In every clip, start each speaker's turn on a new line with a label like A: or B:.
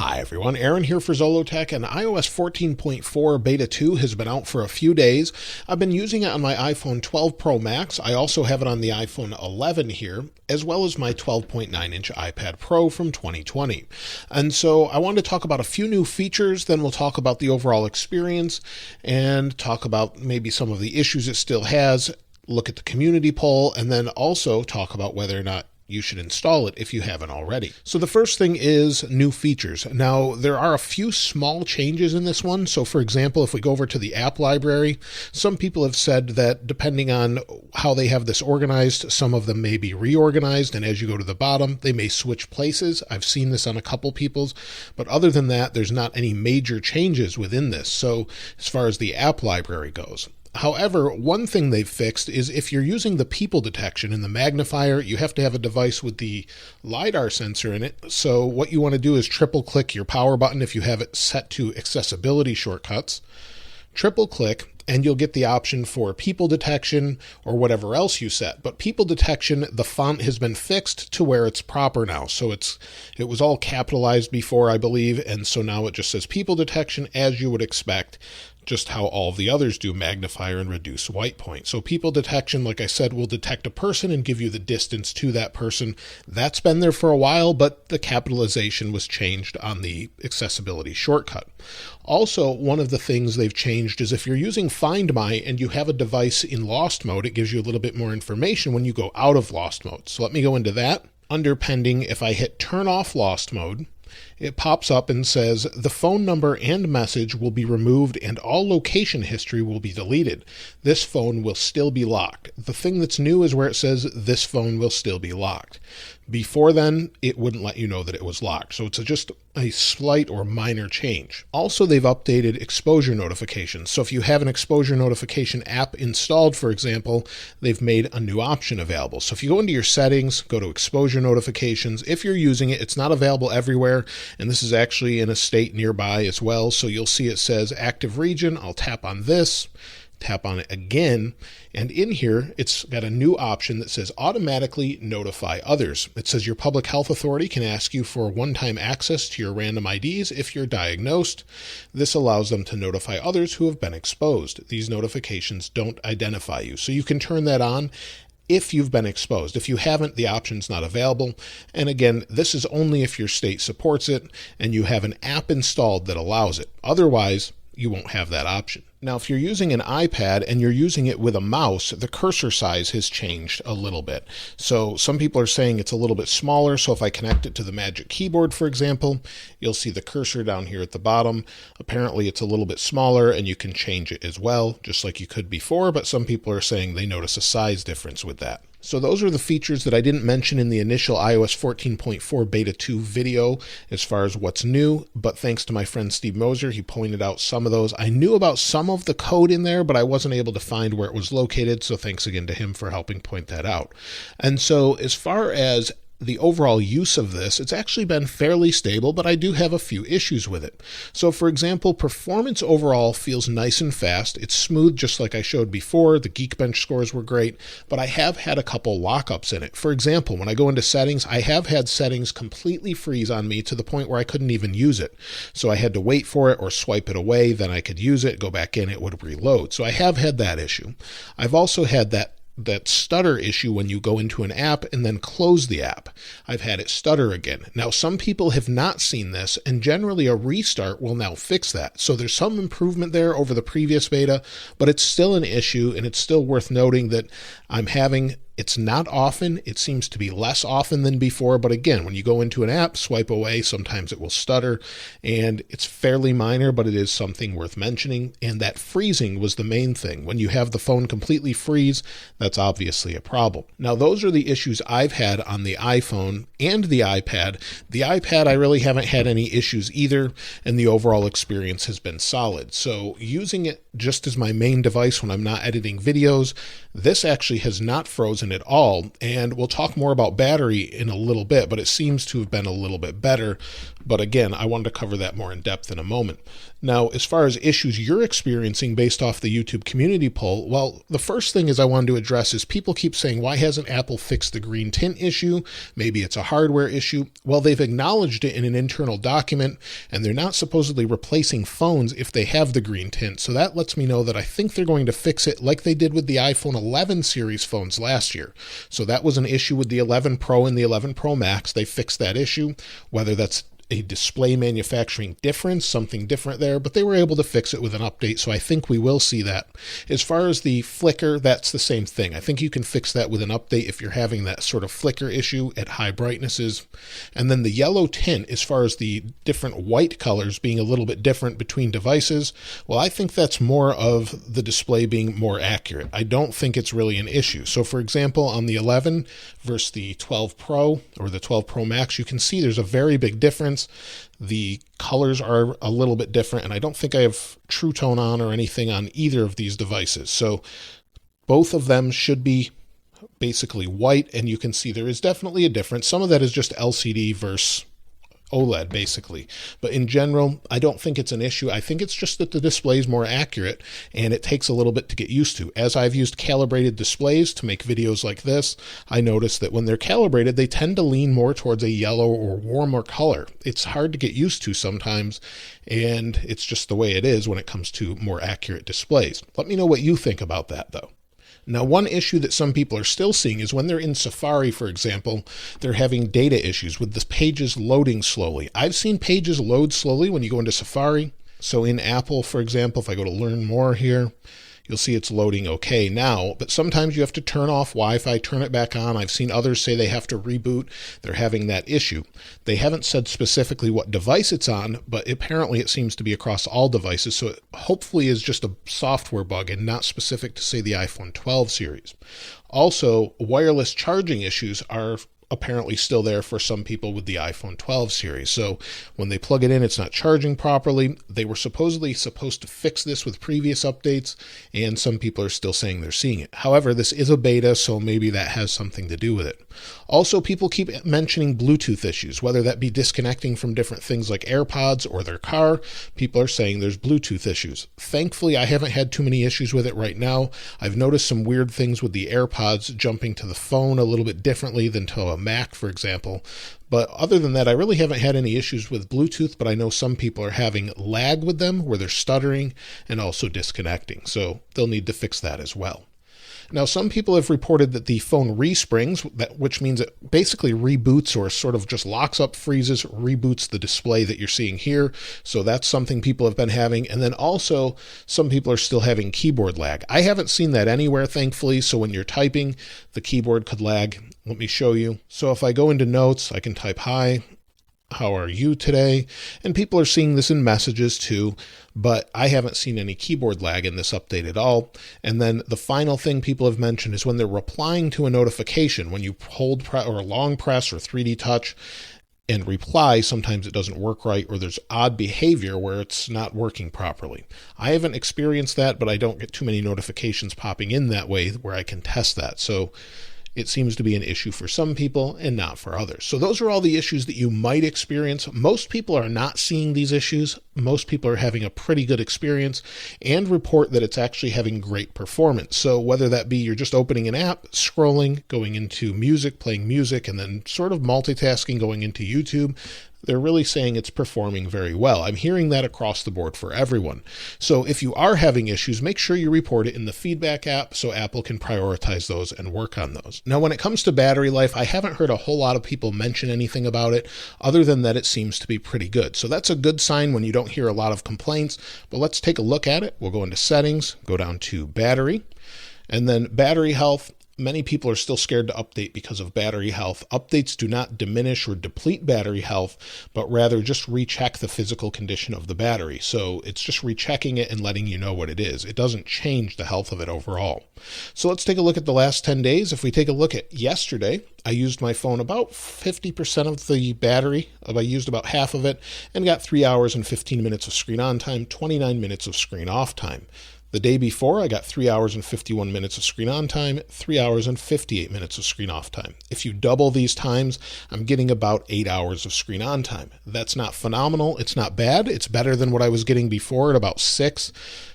A: Hi everyone, Aaron here for Zollotech, and iOS 14.4 Beta 2 has been out for a few days. I've been using it on my iPhone 12 Pro Max. I also have it on the iPhone 11 here, as well as my 12.9-inch iPad Pro from 2020. And so I wanted to talk about a few new features, then we'll talk about the overall experience, and talk about maybe some of the issues it still has, look at the community poll, and then also talk about whether or not you should install it if you haven't already. So the first thing is new features. Now, there are a few small changes in this one. So for example, if we go over to the app library, some people have said that depending on how they have this organized, some of them may be reorganized, and as you go to the bottom, they may switch places. I've seen this on a couple people's, but other than that, there's not any major changes within this. So as far as the app library goes. However, one thing they've fixed is if you're using the people detection in the magnifier, you have to have a device with the LiDAR sensor in it. So what you want to do is triple click your power button if you have it set to accessibility shortcuts. Triple click and you'll get the option for people detection or whatever else you set. But people detection, the font has been fixed to where it's proper now. So it was all capitalized before, I believe, and so now it just says people detection as you would expect, just how all of the others do, magnifier and reduce white point. So people detection, like I said, will detect a person and give you the distance to that person. That's been there for a while, but the capitalization was changed on the accessibility shortcut. Also, one of the things they've changed is if you're using Find My and you have a device in lost mode, it gives you a little bit more information when you go out of lost mode. So let me go into that. Under pending, if I hit turn off lost mode, it pops up and says the phone number and message will be removed and all location history will be deleted. This phone will still be locked. The thing that's new is where it says this phone will still be locked. Before then, it wouldn't let you know that it was locked. So it's just a slight or minor change. Also, they've updated exposure notifications. So if you have an exposure notification app installed, for example, they've made a new option available. So if you go into your settings, go to exposure notifications. If you're using it, it's not available everywhere. And this is actually in a state nearby as well. So you'll see it says active region. I'll tap on this. Tap on it again, and in here it's got a new option that says automatically notify others. It says your public health authority can ask you for one-time access to your random IDs if you're diagnosed. This allows them to notify others who have been exposed. These notifications don't identify you, so you can turn that on if you've been exposed. If you haven't, the option's not available. And again, this is only if your state supports it and you have an app installed that allows it. Otherwise, you won't have that option. Now, if you're using an iPad and you're using it with a mouse, the cursor size has changed a little bit. So some people are saying it's a little bit smaller. So if I connect it to the Magic Keyboard, for example, you'll see the cursor down here at the bottom. Apparently it's a little bit smaller and you can change it as well, just like you could before. But some people are saying they notice a size difference with that. So those are the features that I didn't mention in the initial iOS 14.4 Beta 2 video as far as what's new, but thanks to my friend Steve Moser, he pointed out some of those. I knew about some of the code in there, but I wasn't able to find where it was located, so thanks again to him for helping point that out. And so as far as the overall use of this, it's actually been fairly stable, but I do have a few issues with it. So for example, performance overall feels nice and fast. It's smooth, just like I showed before. The Geekbench scores were great, but I have had a couple lockups in it. For example, when I go into settings, I have had settings completely freeze on me to the point where I couldn't even use it. So I had to wait for it or swipe it away, then I could use it, go back in, it would reload. So I have had that issue. I've also had that stutter issue when you go into an app and then close the app. I've had it stutter again. Now, some people have not seen this, and generally a restart will now fix that. So there's some improvement there over the previous beta, but it's still an issue, and it's still worth noting that I'm having. It's not often. It seems to be less often than before. But again, when you go into an app, swipe away, sometimes it will stutter, and it's fairly minor, but it is something worth mentioning. And that freezing was the main thing. When you have the phone completely freeze, that's obviously a problem. Now, those are the issues I've had on the iPhone and the iPad. The iPad, I really haven't had any issues either, and the overall experience has been solid. So using it just as my main device when I'm not editing videos, this actually has not frozen at all, and we'll talk more about battery in a little bit, but it seems to have been a little bit better But again, I wanted to cover that more in depth in a moment. Now, as far as issues you're experiencing based off the YouTube community poll, well, the first thing is I wanted to address is people keep saying, why hasn't Apple fixed the green tint issue? Maybe it's a hardware issue. Well, they've acknowledged it in an internal document, and they're not supposedly replacing phones if they have the green tint. So that lets me know that I think they're going to fix it like they did with the iPhone 11 series phones last year. So that was an issue with the 11 Pro and the 11 Pro Max. They fixed that issue, whether that's a display manufacturing difference, something different there, but they were able to fix it with an update, so I think we will see that. As far as the flicker, that's the same thing. I think you can fix that with an update if you're having that sort of flicker issue at high brightnesses. And then the yellow tint, as far as the different white colors being a little bit different between devices, well, I think that's more of the display being more accurate. I don't think it's really an issue. So for example, on the 11 versus the 12 Pro or the 12 Pro Max, you can see there's a very big difference. The colors are a little bit different, and I don't think I have True Tone on or anything on either of these devices. So both of them should be basically white, and you can see there is definitely a difference. Some of that is just LCD versus OLED, basically. But in general, I don't think it's an issue. I think it's just that the display is more accurate, and it takes a little bit to get used to. As I've used calibrated displays to make videos like this, I notice that when they're calibrated, they tend to lean more towards a yellow or warmer color. It's hard to get used to sometimes, and it's just the way it is when it comes to more accurate displays. Let me know what you think about that, though. Now, one issue that some people are still seeing is when they're in Safari, for example, they're having data issues with the pages loading slowly. I've seen pages load slowly when you go into Safari. So in Apple, for example, if I go to Learn More here, you'll see it's loading okay now, but sometimes you have to turn off Wi-Fi, turn it back on. I've seen others say they have to reboot. They're having that issue. They haven't said specifically what device it's on, but apparently it seems to be across all devices, so it hopefully is just a software bug and not specific to, say, the iPhone 12 series. Also, wireless charging issues are apparently still there for some people with the iPhone 12 series. So when they plug it in, it's not charging properly. They were supposedly supposed to fix this with previous updates, and some people are still saying they're seeing it. However, this is a beta, so maybe that has something to do with it. Also, people keep mentioning Bluetooth issues, whether that be disconnecting from different things like AirPods or their car. People are saying there's Bluetooth issues. Thankfully, I haven't had too many issues with it right now. I've noticed some weird things with the AirPods jumping to the phone a little bit differently than to a Mac, for example. But other than that, I really haven't had any issues with Bluetooth, but I know some people are having lag with them where they're stuttering and also disconnecting. So they'll need to fix that as well. Now, some people have reported that the phone resprings, which means it basically reboots or sort of just locks up, freezes, reboots the display that you're seeing here. So that's something people have been having. And then also some people are still having keyboard lag. I haven't seen that anywhere, thankfully. So when you're typing, the keyboard could lag. Let me show you. So if I go into notes, I can type hi. How are you today? And people are seeing this in messages too, but I haven't seen any keyboard lag in this update at all. And then the final thing people have mentioned is when they're replying to a notification, when you hold or long press or 3D touch and reply, sometimes it doesn't work right, or there's odd behavior where it's not working properly. I haven't experienced that, but I don't get too many notifications popping in that way where I can test that. So it seems to be an issue for some people and not for others. So those are all the issues that you might experience. Most people are not seeing these issues. Most people are having a pretty good experience and report that it's actually having great performance. So whether that be you're just opening an app, scrolling, going into music, playing music, and then sort of multitasking, going into YouTube, they're really saying it's performing very well. I'm hearing that across the board for everyone. So if you are having issues, make sure you report it in the feedback app so Apple can prioritize those and work on those. Now, when it comes to battery life, I haven't heard a whole lot of people mention anything about it other than that it seems to be pretty good. So that's a good sign when you don't hear a lot of complaints. But let's take a look at it. We'll go into settings, go down to battery, and then battery health. Many people are still scared to update because of battery health. Updates do not diminish or deplete battery health, but rather just recheck the physical condition of the battery. So it's just rechecking it and letting you know what it is. It doesn't change the health of it overall. So let's take a look at the last 10 days. If we take a look at yesterday, I used my phone about 50% of the battery. I used about half of it and got 3 hours and 15 minutes of screen on time, 29 minutes of screen off time. The day before, I got 3 hours and 51 minutes of screen on time, 3 hours and 58 minutes of screen off time. If you double these times, I'm getting about 8 hours of screen on time. That's not phenomenal. It's not bad. It's better than what I was getting before at about 6.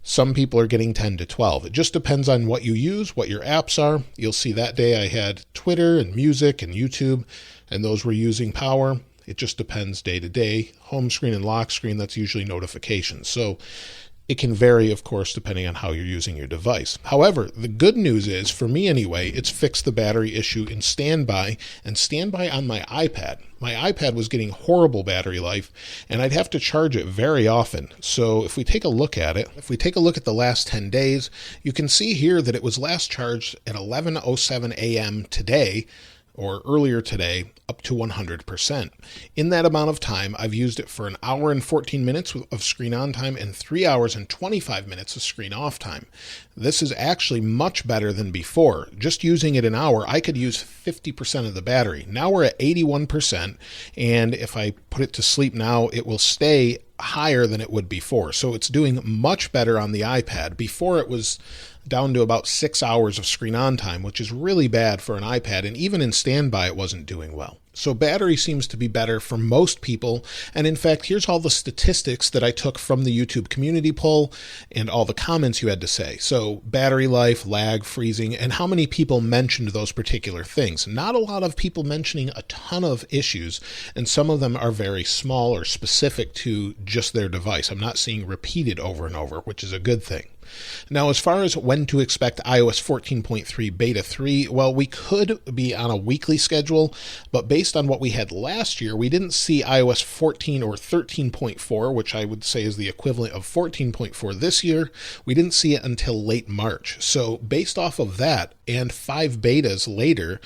A: Some people are getting 10 to 12. It just depends on what you use, what your apps are. You'll see that day I had Twitter and music and YouTube, and those were using power. It just depends day to day. Home screen and lock screen, that's usually notifications. So it can vary, of course, depending on how you're using your device. However, the good news is, for me anyway, it's fixed the battery issue in standby, and standby on my iPad. My iPad was getting horrible battery life, and I'd have to charge it very often. So if we take a look at it, if we take a look at the last 10 days, you can see here that it was last charged at 11:07 a.m. today, or earlier today, up to 100%. In that amount of time, I've used it for 1 hour and 14 minutes of screen on time and 3 hours and 25 minutes of screen off time. This is actually much better than before. Just using it an hour, I could use 50% of the battery. Now we're at 81%, and if I put it to sleep now, it will stay higher than it would before. So it's doing much better on the iPad. Before, it was down to about 6 hours of screen on time, which is really bad for an iPad, and even in standby it wasn't doing well. So battery seems to be better for most people, and in fact, here's all the statistics that I took from the YouTube community poll and all the comments you had to say. So battery life, lag, freezing, and how many people mentioned those particular things. Not a lot of people mentioning a ton of issues, and some of them are very small or specific to just their device. I'm not seeing repeated over and over, which is a good thing. Now, as far as when to expect iOS 14.3 Beta 3, well, we could be on a weekly schedule, but based on what we had last year, we didn't see iOS 14 or 13.4, which I would say is the equivalent of 14.4 this year. We didn't see it until late March. So based off of that and 5 betas later,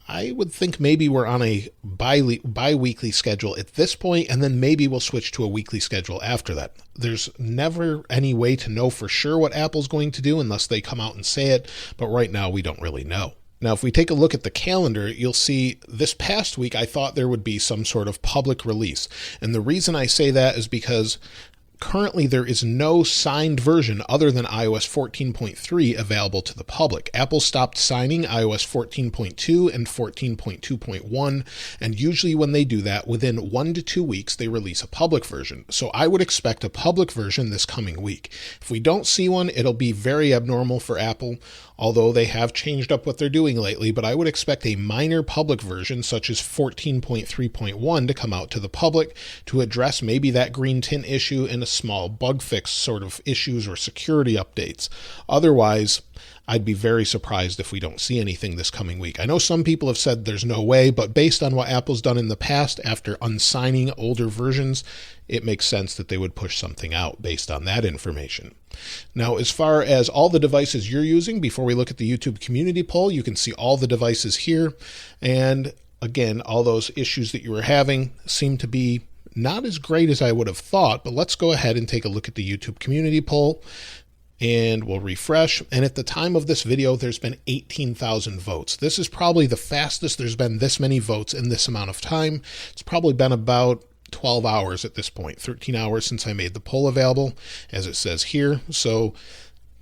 A: I would think maybe we're on a bi-weekly schedule at this point, and then maybe we'll switch to a weekly schedule after that. There's never any way to know for sure what Apple's going to do unless they come out and say it, but right now we don't really know. Now, if we take a look at the calendar, you'll see this past week I thought there would be some sort of public release. And the reason I say that is because currently there is no signed version other than iOS 14.3 available to the public. Apple stopped signing iOS 14.2 and 14.2.1, and usually when they do that, within 1 to 2 weeks, they release a public version. So I would expect a public version this coming week. If we don't see one, it'll be very abnormal for Apple, although they have changed up what they're doing lately, but I would expect a minor public version such as 14.3.1 to come out to the public to address maybe that green tint issue and a small bug fix sort of issues or security updates. Otherwise, I'd be very surprised if we don't see anything this coming week. I know some people have said there's no way, but based on what Apple's done in the past after unsigning older versions, it makes sense that they would push something out based on that information. Now, as far as all the devices you're using, before we look at the YouTube community poll, you can see all the devices here. And again, all those issues that you were having seem to be not as great as I would have thought, but let's go ahead and take a look at the YouTube community poll. And we'll refresh. And at the time of this video, there's been 18,000 votes. This is probably the fastest there's been this many votes in this amount of time. It's probably been about 12 hours at this point, 13 hours since I made the poll available, as it says here. So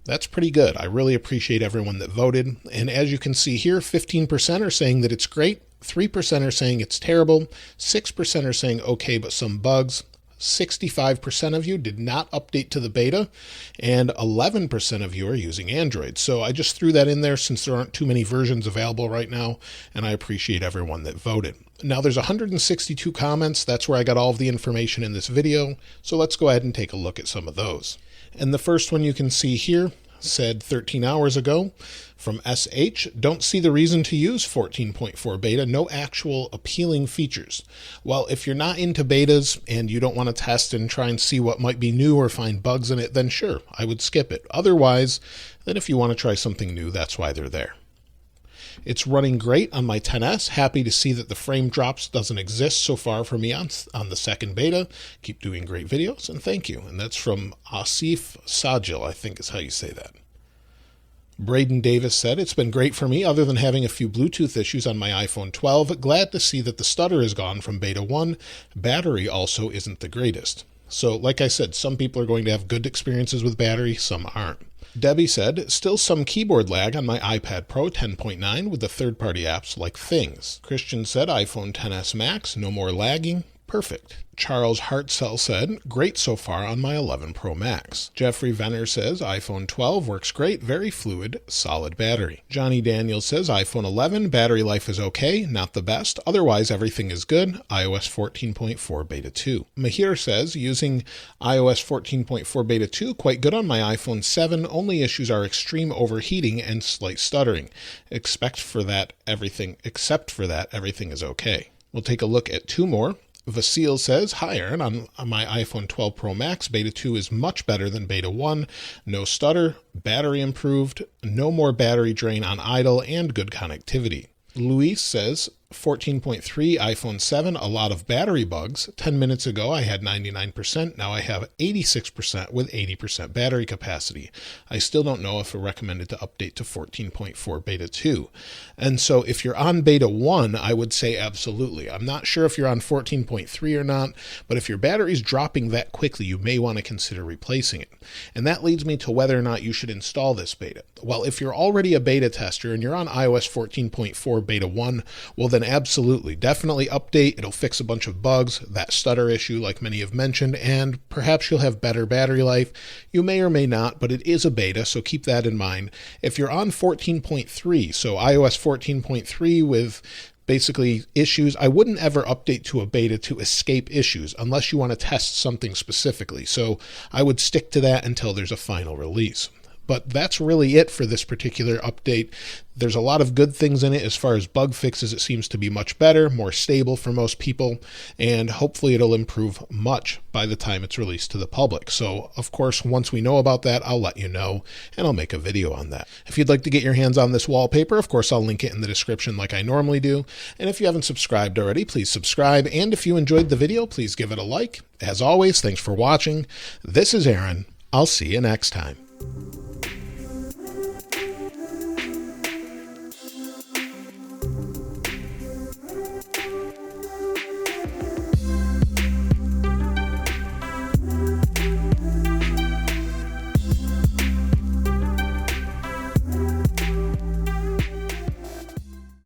A: that's pretty good. I really appreciate everyone that voted. And as you can see here, 15% are saying that it's great, 3% are saying it's terrible, 6% are saying okay, but some bugs. 65% of you did not update to the beta, and 11% of you are using Android. So I just threw that in there since there aren't too many versions available right now, and I appreciate everyone that voted. Now there's 162 comments. That's where I got all of the information in this video. So let's go ahead and take a look at some of those. And the first one you can see here said 13 hours ago from SH, don't see the reason to use 14.4 beta, no actual appealing features. Well, if you're not into betas and you don't want to test and try and see what might be new or find bugs in it, then sure, I would skip it. Otherwise, then if you want to try something new, that's why they're there. It's running great on my XS. Happy to see that the frame drops doesn't exist so far for me on the second beta. Keep doing great videos, and thank you. And that's from Asif Sajil, I think is how you say that. Braden Davis said, it's been great for me other than having a few Bluetooth issues on my iPhone 12. Glad to see that the stutter is gone from beta 1. Battery also isn't the greatest. So like I said, some people are going to have good experiences with battery, some aren't. Debbie said, still some keyboard lag on my iPad Pro 10.9 with the third-party apps like Things. Christian said, iPhone XS Max, no more lagging. Perfect. Charles Hartzell said, great so far on my 11 Pro Max. Jeffrey Venner says, iPhone 12 works great, very fluid, solid battery. Johnny Daniels says, iPhone 11, battery life is okay, not the best, otherwise everything is good, iOS 14.4 Beta 2. Mahir says, using iOS 14.4 Beta 2, quite good on my iPhone 7, only issues are extreme overheating and slight stuttering. Except for that, everything is okay. We'll take a look at two more. Vasil says, hi Aaron, on my iPhone 12 Pro Max, Beta 2 is much better than Beta 1. No stutter, battery improved, no more battery drain on idle, and good connectivity. Luis says, 14.3 iPhone 7, a lot of battery bugs. 10 minutes ago I had 99%, now I have 86% with 80% battery capacity. I still don't know if I recommended to update to 14.4 Beta 2. And so if you're on Beta 1, I would say absolutely. I'm not sure if you're on 14.3 or not, but if your battery's dropping that quickly, you may want to consider replacing it. And that leads me to whether or not you should install this beta. Well, if you're already a beta tester and you're on iOS 14.4 Beta 1, well then absolutely, definitely update. It'll fix a bunch of bugs, that stutter issue like many have mentioned, and perhaps you'll have better battery life. You may or may not, but it is a beta, so keep that in mind. If you're on 14.3, so iOS 14.3 with basically issues, I wouldn't ever update to a beta to escape issues unless you want to test something specifically. So I would stick to that until there's a final release. But that's really it for this particular update. There's a lot of good things in it. As far as bug fixes, it seems to be much better, more stable for most people, and hopefully it'll improve much by the time it's released to the public. So, of course, once we know about that, I'll let you know, and I'll make a video on that. If you'd like to get your hands on this wallpaper, of course, I'll link it in the description like I normally do. And if you haven't subscribed already, please subscribe. And if you enjoyed the video, please give it a like. As always, thanks for watching. This is Aaron. I'll see you next time.